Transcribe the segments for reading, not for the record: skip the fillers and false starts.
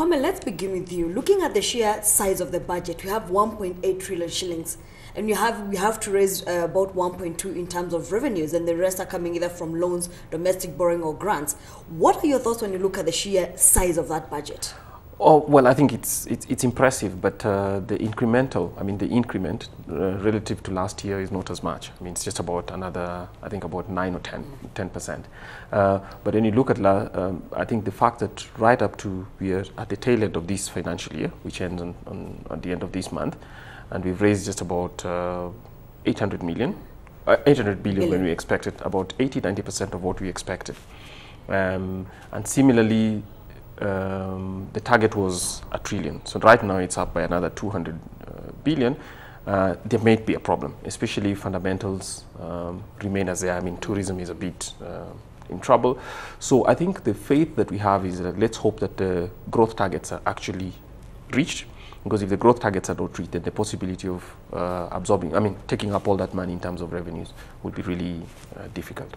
Kwame, let's begin with you. Looking at the sheer size of the budget, we have 1.8 trillion shillings, and we have to raise about 1.2 in terms of revenues, and the rest are coming either from loans, domestic borrowing, or grants. What are your thoughts when you look at the sheer size of that budget? Oh, well, I think it's impressive, but the increment relative to last year is not as much. I mean, it's just about another, I think about 9 or 10%. But when you look at, I think the fact that right up to we are at the tail end of this financial year, which ends at the end of this month, and we've raised just about 800 billion when we expected about 80–90% of what we expected, and similarly. The target was $1 trillion. So right now it's up by another 200 billion. There may be a problem, especially if fundamentals remain as they are. I mean, tourism is a bit in trouble. So I think the faith that we have is that let's hope that the growth targets are actually reached. Because if the growth targets are not reached, then the possibility of taking up all that money in terms of revenues would be really difficult.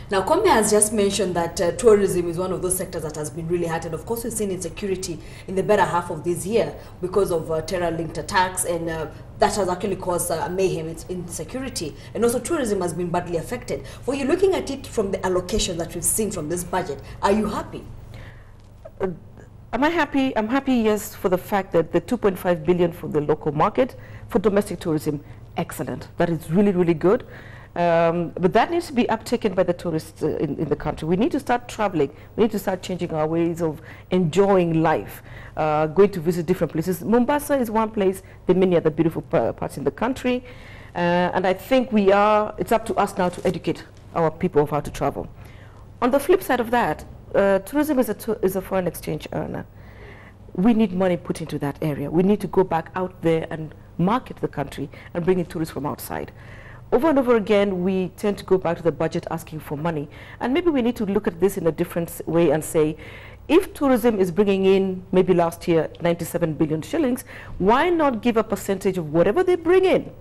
Now, Kwame has just mentioned that tourism is one of those sectors that has been really hurt. And of course, we've seen insecurity in the better half of this year because of terror-linked attacks, and that has actually caused mayhem. It's insecurity. And also tourism has been badly affected. For you, looking at it from the allocation that we've seen from this budget, are you happy? Am I happy? I'm happy, yes, for the fact that the 2.5 billion for the local market, for domestic tourism, excellent. That is really, really good. But that needs to be uptaken by the tourists in the country. We need to start traveling. We need to start changing our ways of enjoying life, going to visit different places. Mombasa is one place. There are many other beautiful parts in the country. And I think it's up to us now to educate our people of how to travel. On the flip side of that, tourism is a foreign exchange earner. We need money put into that area. We need to go back out there and market the country and bring in tourists from outside. Over and over again, we tend to go back to the budget asking for money. And maybe we need to look at this in a different way and say, if tourism is bringing in, maybe last year, 97 billion shillings, why not give a percentage of whatever they bring in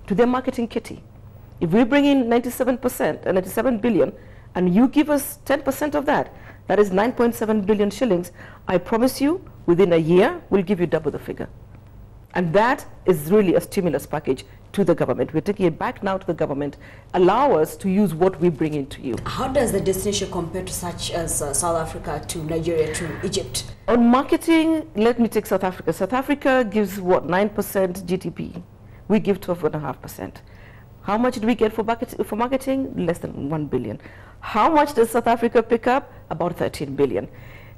to their marketing kitty? If we bring in 97 billion, and you give us 10% of that, that is 9.7 billion shillings, I promise you, within a year, we'll give you double the figure. And that is really a stimulus package to the government. We're taking it back now to the government. Allow us to use what we bring into you. How does the destination compare to such as South Africa, to Nigeria, to Egypt? On marketing, let me take South Africa. South Africa gives, what, 9% GDP. We give 12.5%. How much do we get for marketing? Less than 1 billion. How much does South Africa pick up? About 13 billion.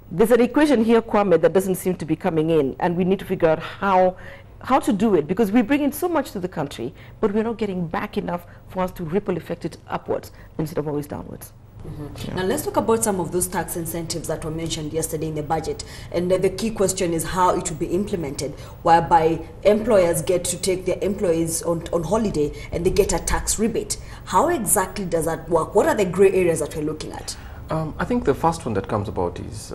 There's an equation here, Kwame, that doesn't seem to be coming in, and we need to figure out how to do it, because we bring in so much to the country, but we're not getting back enough for us to ripple effect it upwards instead of always downwards. Yeah. Now let's talk about some of those tax incentives that were mentioned yesterday in the budget, and the key question is how it will be implemented, whereby employers get to take their employees on holiday and they get a tax rebate. How exactly does that work? What are the gray areas that we're looking at? I think the first one that comes about is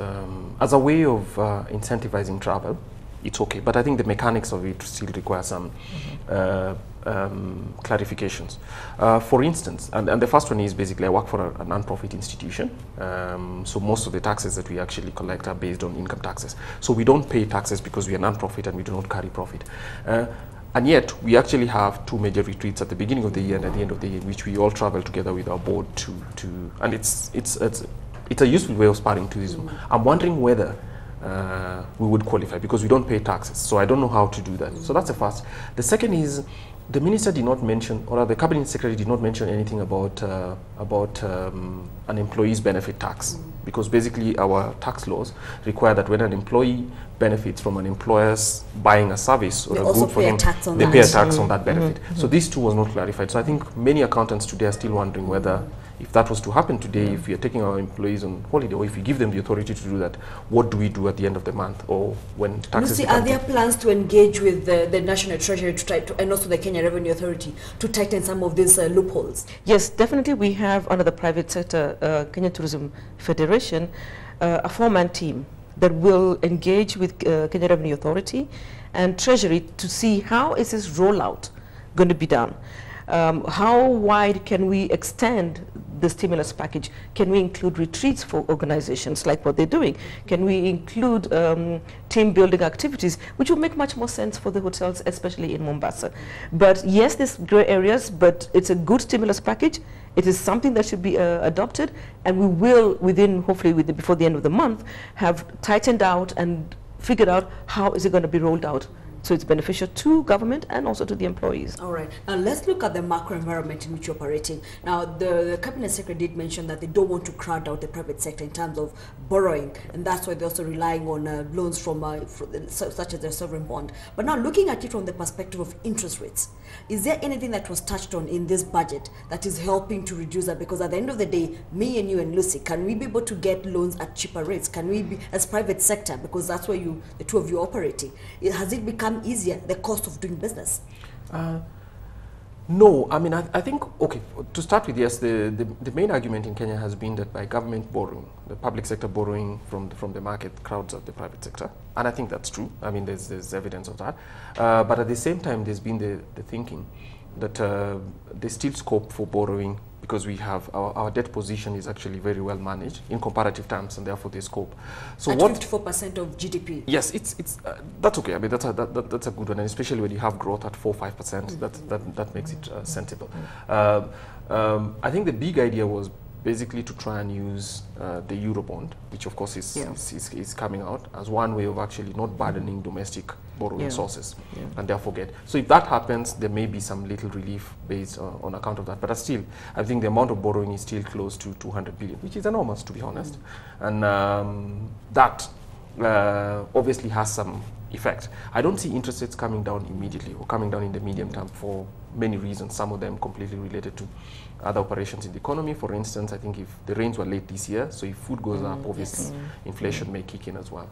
as a way of incentivizing travel. It's okay, but I think the mechanics of it still require some clarifications. For instance, and the first one is basically I work for a non-profit institution, so most of the taxes that we actually collect are based on income taxes. So we don't pay taxes because we are non-profit and we do not carry profit. And yet we actually have 2 major retreats at the beginning of the year and at the end of the year, which we all travel together with our board and it's a useful way of sparring tourism. I'm wondering whether we would qualify because we don't pay taxes. So I don't know how to do that. So that's the first. The second is the minister did not mention, or the cabinet secretary did not mention anything about an employee's benefit tax, because basically our tax laws require that when an employee benefits from an employer's buying a service or a good for him, they pay a tax on that benefit. So this too was not clarified. So I think many accountants today are still wondering whether, if that was to happen today, if we are taking our employees on holiday, or if we give them the authority to do that, what do we do at the end of the month, or when taxes Lucy, are there plans to engage with the National Treasury to try to, and also the Kenya Revenue Authority, to tighten some of these loopholes? Yes, definitely. We have under the private sector, Kenya Tourism Federation, a 4-man team that will engage with Kenya Revenue Authority and Treasury to see how is this rollout going to be done. How wide can we extend the stimulus package, can we include retreats for organizations like what they're doing? Can we include team building activities, which will make much more sense for the hotels, especially in Mombasa? But yes, there's gray areas, but it's a good stimulus package. It is something that should be adopted, and we will, hopefully before the end of the month, have tightened out and figured out how is it going to be rolled out. So it's beneficial to government and also to the employees. All right. Now let's look at the macro environment in which you're operating. Now the Cabinet Secretary did mention that they don't want to crowd out the private sector in terms of borrowing, and that's why they're also relying on loans from such as their sovereign bond. But now looking at it from the perspective of interest rates, is there anything that was touched on in this budget that is helping to reduce that? Because at the end of the day, me and you and Lucy, can we be able to get loans at cheaper rates? Can we be, as private sector, because that's where the two of you are operating, has it become easier, the cost of doing business? No, I mean, I think, okay, to start with, yes, the main argument in Kenya has been that by government borrowing, the public sector borrowing from the market crowds out the private sector. And I think that's true. I mean, there's evidence of that. But at the same time, there's been the thinking that there's still scope for borrowing because we have our debt position is actually very well managed in comparative terms, and therefore there's scope. So at 54% of GDP. Yes, that's okay. I mean, that's a good one, and especially when you have growth at 4-5%, that makes it sensible. I think the big idea was basically to try and use the Eurobond, which of course is coming out as one way of actually not burdening domestic borrowing sources, and therefore so if that happens, there may be some little relief based on account of that. But still, I think the amount of borrowing is still close to 200 billion, which is enormous, to be honest, and that obviously has some effect. I don't see interest rates coming down immediately or coming down in the medium term for many reasons, some of them completely related to other operations in the economy. For instance, I think if the rains were late this year, so if food goes up, obviously inflation may kick in as well.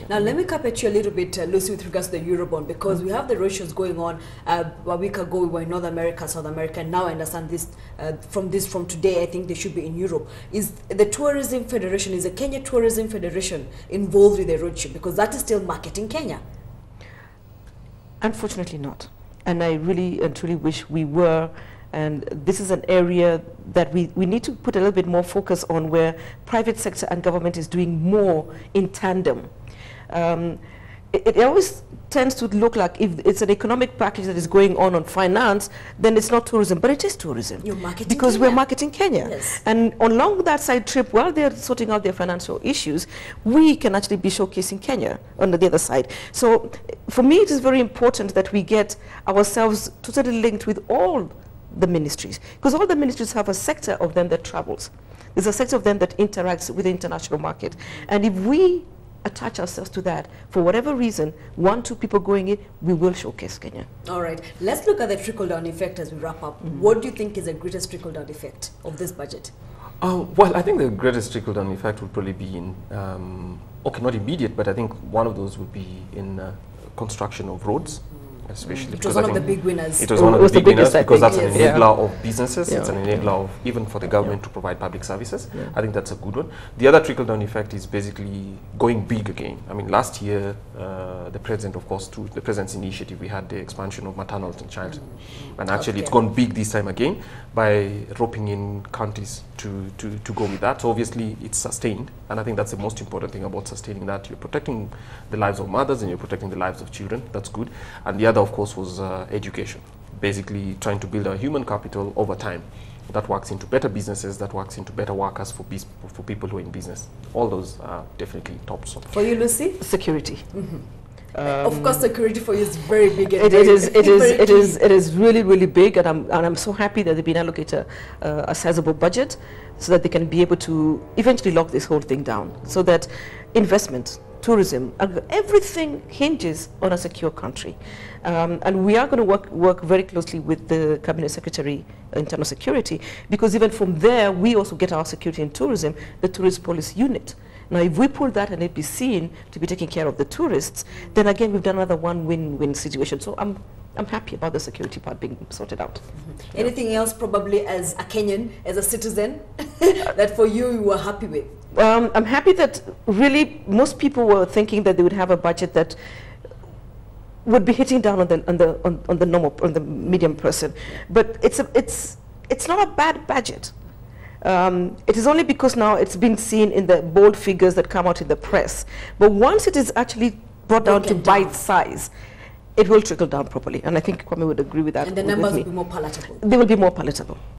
Now let me carpet you a little bit, Lucy, with regards to the Eurobond, because we have the roadshows going on. A week ago we were in North America, South America, and now I understand from today I think they should be in Europe. Is the Tourism Federation, is the Kenya Tourism Federation involved with the roadshow? Because that is still marketing Kenya. Unfortunately not. And I really and truly wish we were. And this is an area that we need to put a little bit more focus on, where private sector and government is doing more in tandem. It always tends to look like if it's an economic package that is going on finance, then it's not tourism, but it is tourism. You're marketing because Kenya. We're marketing Kenya. Yes. And along that side trip, while they're sorting out their financial issues, we can actually be showcasing Kenya on the other side. So for me, it is very important that we get ourselves totally linked with all the ministries, because all the ministries have a sector of them that travels. There's a sector of them that interacts with the international market. And if we attach ourselves to that, for whatever reason, 1-2 people going in, we will showcase Kenya. All right, let's look at the trickle-down effect as we wrap up. What do you think is the greatest trickle-down effect of this budget? Well, I think the greatest trickle-down effect would probably be in, okay, not immediate, but I think one of those would be in construction of roads. Especially it was one of the big winners. It was one of the big winners because that's an yes. enabler of businesses. It's an enabler of even for the government to provide public services. I think that's a good one. The other trickle-down effect is basically going big again. I mean, last year, the president, of course, through the president's initiative, we had the expansion of maternal and child. And actually, it's gone big this time again by roping in counties to go with that. So obviously, it's sustained. And I think that's the most important thing about sustaining that. You're protecting the lives of mothers and you're protecting the lives of children. That's good. And the other, of course, was education. Basically, trying to build our human capital over time. That works into better businesses, that works into better workers for people who are in business. All those are definitely tops. For you, Lucy? Security. Of course, security for you is very big. And it is really, really big, and I'm so happy that they've been allocated a sizable budget so that they can be able to eventually lock this whole thing down, so that investment, tourism, everything hinges on a secure country. And we are going to work very closely with the Cabinet Secretary, Internal Security, because even from there, we also get our security and tourism, the Tourist Police Unit. Now, if we pull that and it be seen to be taking care of the tourists, then again, we've done another one win-win situation. So I'm happy about the security part being sorted out. Anything else, probably as a Kenyan, as a citizen, that for you were happy with? I'm happy that really most people were thinking that they would have a budget that would be hitting down on the medium person, but it's not a bad budget. It is only because now it's been seen in the bold figures that come out in the press. But once it is actually brought down to bite size, it will trickle down properly. And I think Kwame would agree with that. And the numbers will be more palatable. They will be more palatable.